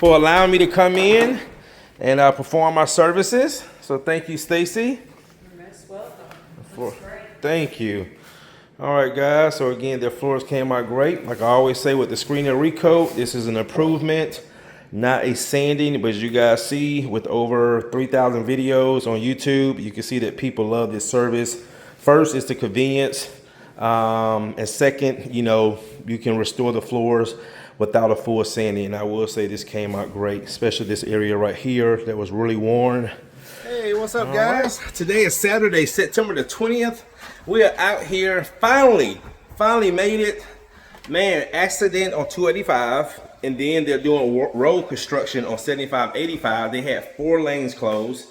for allowing me to come in and perform our services. So thank you, Stacy. You're most welcome. Thank you. All right, guys. So again, their floors came out great. Like I always say with the screen and recoat, this is an improvement, not a sanding. But as you guys see, with over 3,000 videos on YouTube, you can see that people love this service. First, it's the convenience. And second, you know, you can restore the floors without a full sanding. And I will say this came out great, especially this area right here that was really worn. Hey, what's up, guys? Right. Today is Saturday, September the 20th. We are out here, finally made it. Man, accident on 285, and then they're doing road construction on 7585. They had 4 lanes closed.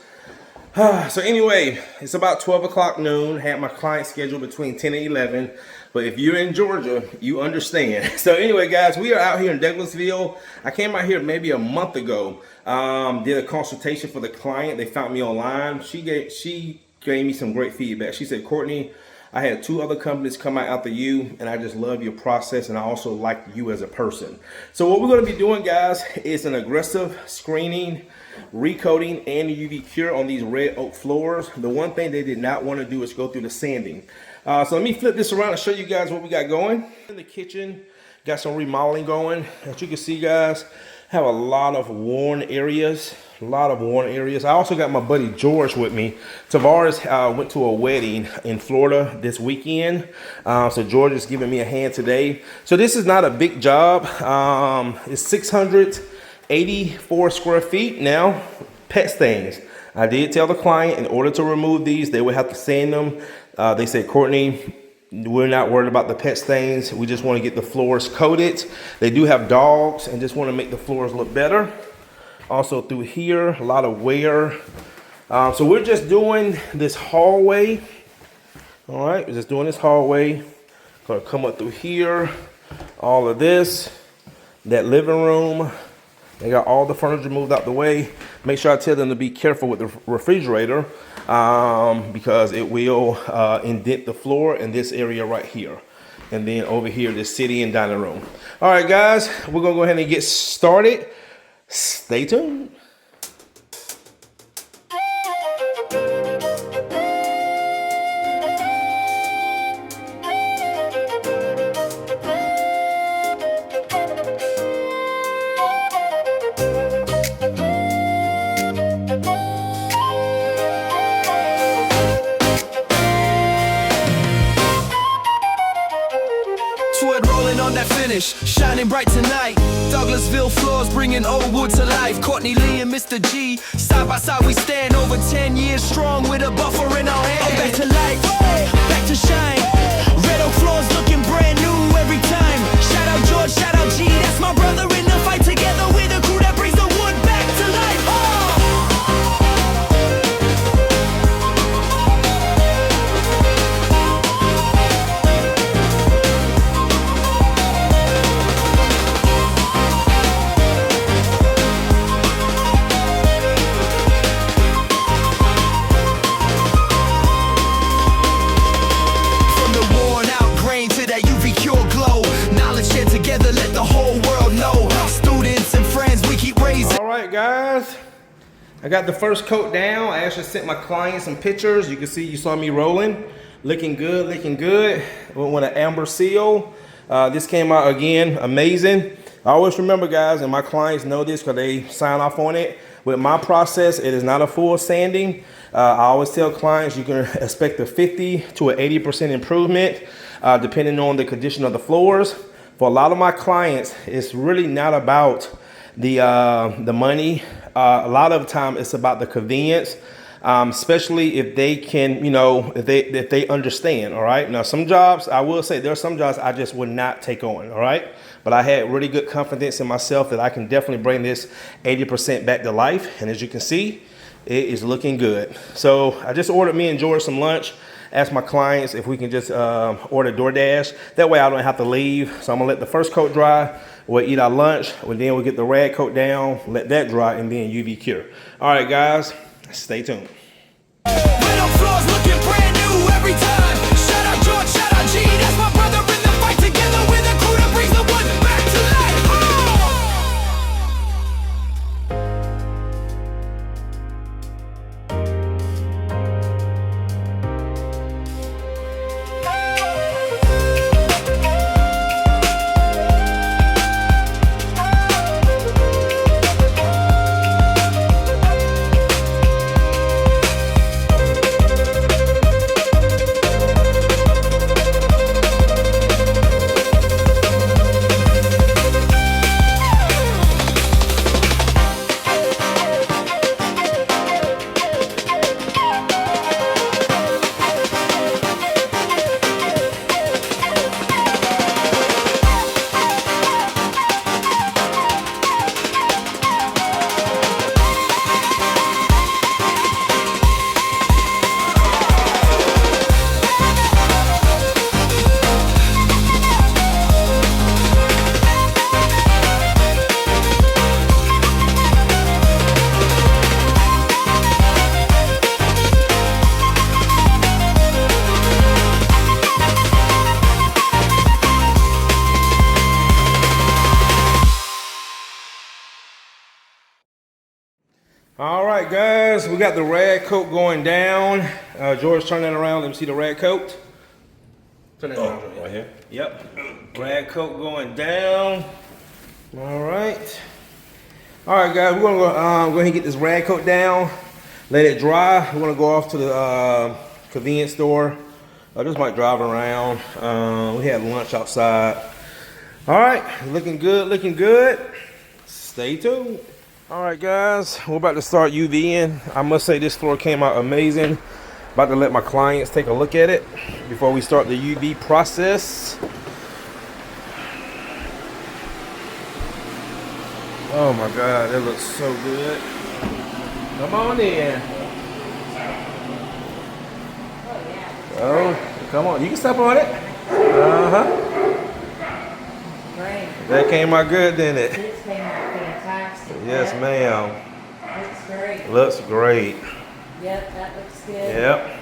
So anyway, it's about 12 o'clock noon. Had my client scheduled between 10 and 11. But if you're in Georgia, you understand. So anyway, guys, we are out here in Douglasville. I came out here maybe a month ago. Did a consultation for the client. They found me online. She gave me some great feedback. She said, Courtney, I had 2 other companies come out after you, and I just love your process, and I also like you as a person. So what we're going to be doing, guys, is an aggressive screening, recoating, and UV cure on these red oak floors. The one thing they did not want to do is go through the sanding. So let me flip this around and show you guys what we got going. In the kitchen, got some remodeling going. As you can see, guys, have a lot of worn areas. I also got my buddy George with me. Tavares went to a wedding in Florida this weekend. So George is giving me a hand today. So this is not a big job. It's 684 square feet. Now, pet stains. I did tell the client in order to remove these, they would have to sand them. They said, Courtney, we're not worried about the pet stains. We just want to get the floors coated. They do have dogs and just want to make the floors look better. Also through here, a lot of wear. So we're just doing this hallway. All right, we're just doing this hallway. Gonna come up through here, all of this, that living room. They got all the furniture moved out the way. Make sure I tell them to be careful with the refrigerator because it will indent the floor in this area right here. And then over here, the city and dining room. All right, guys, we're gonna go ahead and get started. Stay tuned. Shining bright tonight. Douglasville floors bringing old wood to life. Courtney Lee and Mr. G, side by side we stand, over 10 years strong with a buffer in our hand. Back to life, back to shine. Red oak floors looking brand new every time. Shout out George, shout out G, that's my brother in the fight. Together with a crew that brings the wood back to life. Guys, I got the first coat down. I actually sent my client some pictures. You can see, you saw me rolling, looking good. With an amber seal. This came out again amazing. I always remember, guys, and my clients know this because they sign off on it. With my process, it is not a full sanding. I always tell clients you can expect a 50 to an 80% improvement depending on the condition of the floors. For a lot of my clients, it's really not about the money. A lot of the time it's about the convenience, especially if they can, you know, if they understand. All right, now some jobs, I will say there are some jobs I just would not take on. All right, but I had really good confidence in myself that I can definitely bring this 80% back to life, and as you can see, it is looking good. So I just ordered me and George some lunch. Ask my clients if we can just order DoorDash. That way I don't have to leave. So I'm gonna let the first coat dry. We'll eat our lunch. Then we'll get the red coat down, let that dry, and then UV cure. All right, guys, stay tuned. Red oak floors looking brand new every time. Shout out George, shout out G, that's my brother in the fight. Together with a crew that brings the wood back to life. All right, guys, we got the rag coat going down. George, turn that around. Let me see the rag coat. Turn that around. Right here. Yep. Rag coat going down. All right. All right, guys, we're gonna go ahead and get this rag coat down. Let it dry. We're gonna go off to the convenience store. I just might drive around. We had lunch outside. All right, looking good, looking good. Stay tuned. All right, guys, we're about to start UVing. I must say this floor came out amazing. About to let my clients take a look at it before we start the UV process. Oh my God, that looks so good. Come on in. Oh, come on, you can step on it. Great. That came out good, didn't it? This came out fantastic. Yes, ma'am. Looks great. Looks great. Yep, that looks good. Yep.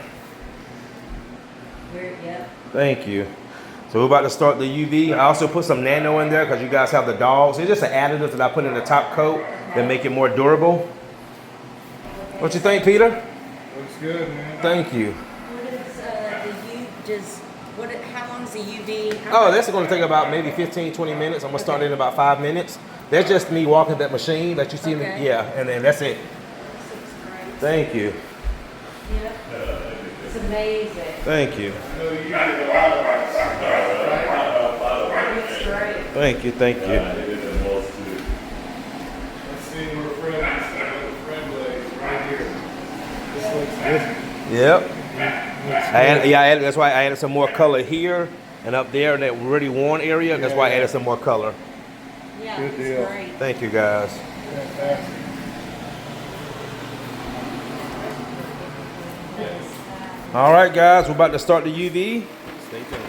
Yep. Thank you. So we're about to start the UV. I also put some nano in there because you guys have the dogs. It's just an additive that I put in the top coat that make it more durable. What you think, Peter? Looks good, man. Thank you. How long is the UV? Oh, that's going to take about maybe 15, 20 minutes. I'm going to start in about 5 minutes. That's just me walking that machine that you see. Okay. Yeah, and then that's it. This looks great. Thank you. Yep. It's amazing. Thank you. I know you get a lot of It's great. Thank you. Thank you. Let's see where friend lays right here. This looks good. Yep. That's why I added some more color here and up there in that really worn area. That's why I added some more color. Yeah, Good it's deal. great. Thank you, guys. Fantastic. All right, guys, we're about to start the UV. Stay tuned.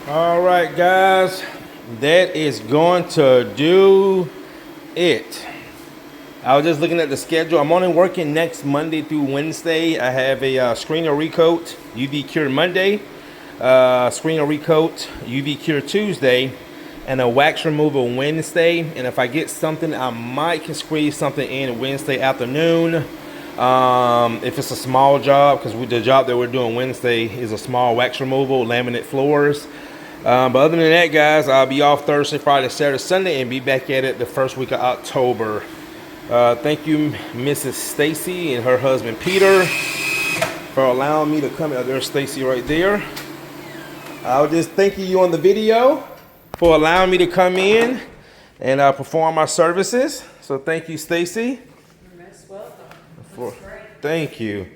All right, guys, that is going to do it. I was just looking at the schedule. I'm only working next Monday through Wednesday. I have a screener recoat, UV cure Monday, screener recoat, UV cure Tuesday, and a wax removal Wednesday. And if I get something, I might can squeeze something in Wednesday afternoon. If it's a small job, because the job that we're doing Wednesday is a small wax removal, laminate floors. But other than that, guys, I'll be off Thursday, Friday, Saturday, Sunday, and be back at it the first week of October. Thank you, Mrs. Stacy and her husband Peter, for allowing me to come out. There's Stacy right there. I'll just thank you on the video for allowing me to come in and perform my services. So thank you, Stacy. You're most welcome. Looks great. Thank you.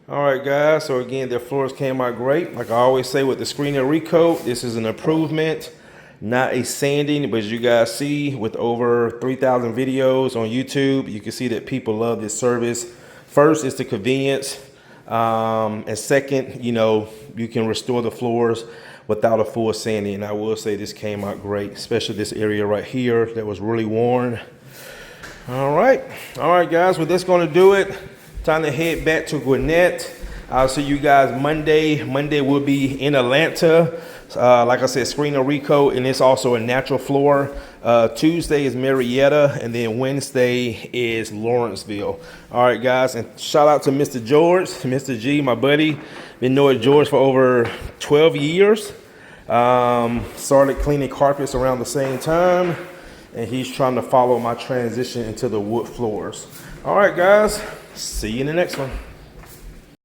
All right, guys. So again, their floors came out great. Like I always say with the screener recoat, this is an improvement, not a sanding. But as you guys see, with over 3,000 videos on YouTube, you can see that people love this service. First, it's the convenience. And second, you can restore the floors without a full sanding. And I will say this came out great, especially this area right here that was really worn. All right, guys. Well, that's going to do it. Time to head back to Gwinnett. I'll see you guys Monday. Monday will be in Atlanta. Like I said, screener recoat, and it's also a natural floor. Tuesday is Marietta, and then Wednesday is Lawrenceville. All right, guys, and shout out to Mr. George, Mr. G, my buddy. Been knowing George for over 12 years. Started cleaning carpets around the same time, and he's trying to follow my transition into the wood floors. All right, guys. See you in the next one.